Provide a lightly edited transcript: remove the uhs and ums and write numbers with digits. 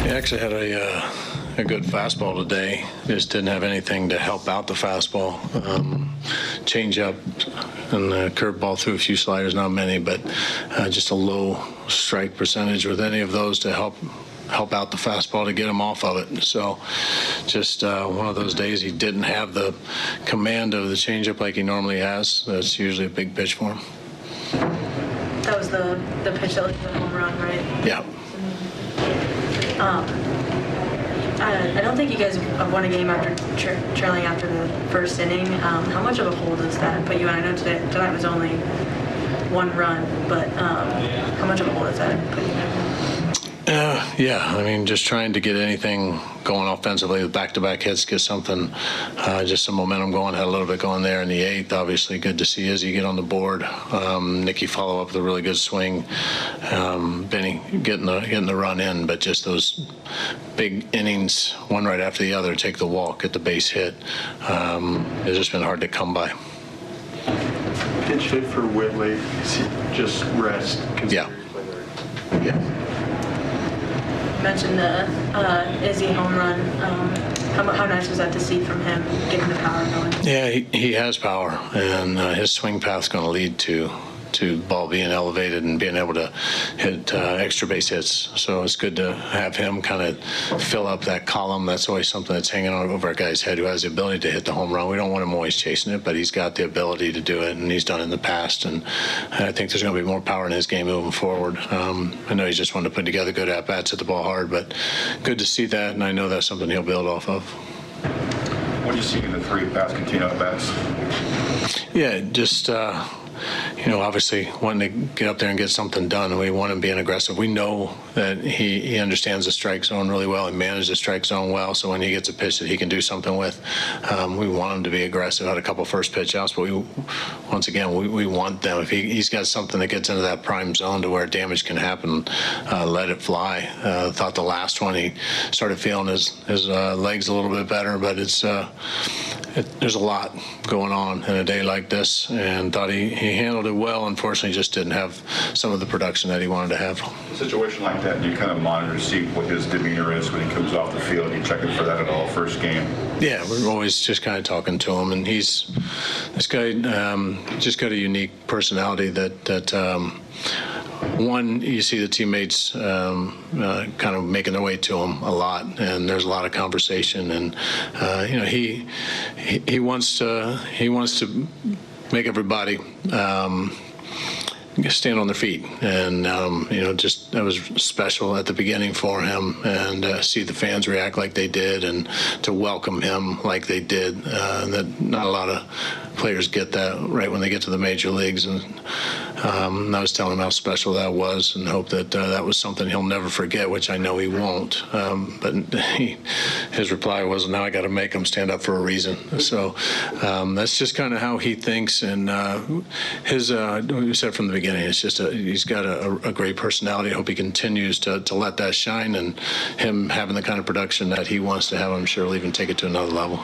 He actually had a good fastball today. Just didn't have anything to help out the fastball. Change up and the curveball threw a few sliders, not many, but just a low strike percentage with any of those to help out the fastball to get him off of it. So just one of those days he didn't have the command of the changeup like he normally has. That's usually a big pitch for him. That was the pitch that was the home run, right? Yeah. I don't think you guys have won a game after trailing after the first inning. How much of a hole does that put you in? I know tonight was only one run, but how much of a hole does that put you in? Yeah, I mean, just trying to get anything going offensively with back-to-back hits, get something, just some momentum going. Had a little bit going there in the eighth. Obviously, good to see Izzy get on the board. Nicky follow up with a really good swing. Vinnie getting the run in, but just those big innings, one right after the other, take the walk, get the base hit. It's just been hard to come by. Pitch hit for Whitley. Just rest. Yeah. Yeah. Mentioned the Izzy home run. How nice was that to see from him getting the power going? Yeah, he has power, and his swing path's going to lead to ball being elevated and being able to hit extra base hits. So it's good to have him kind of fill up that column. That's always something that's hanging over a guy's head who has the ability to hit the home run. We don't want him always chasing it, but he's got the ability to do it, and he's done it in the past. And I think there's going to be more power in his game moving forward. I know he's just wanted to put together good at-bats, hit the ball hard, but good to see that, and I know that's something he'll build off of. What do you see in the three Pasquantino at-bats? Yeah, just obviously wanting to get up there and get something done, and we want him being aggressive. We know that he understands the strike zone really well. He manages the strike zone well, so when he gets a pitch that he can do something with, we want him to be aggressive. Had a couple first pitch outs, but we want them. If he's got something that gets into that prime zone to where damage can happen, let it fly. Thought the last one he started feeling his legs a little bit better, but there's a lot going on in a day like this, and thought he handled it well. Unfortunately, just didn't have some of the production that he wanted to have. A situation like that, do you kind of monitor to see what his demeanor is when he comes off the field? Are you checking for that at all first game? Yeah, we're always just kind of talking to him, and this guy just got a unique personality that one, you see the teammates kind of making their way to him a lot, and there's a lot of conversation, and he wants to make everybody stand on their feet, and just that was special at the beginning for him, and see the fans react like they did, and to welcome him like they did. That not a lot of players get that right when they get to the major leagues, and I was telling him how special that was, and hope that that was something he'll never forget, which I know he won't. But his reply was, "Now I got to make him stand up for a reason." So that's just kind of how he thinks, and we said from the beginning, it's just he's got a great personality. I hope he continues to let that shine, and him having the kind of production that he wants to have, I'm sure will even take it to another level.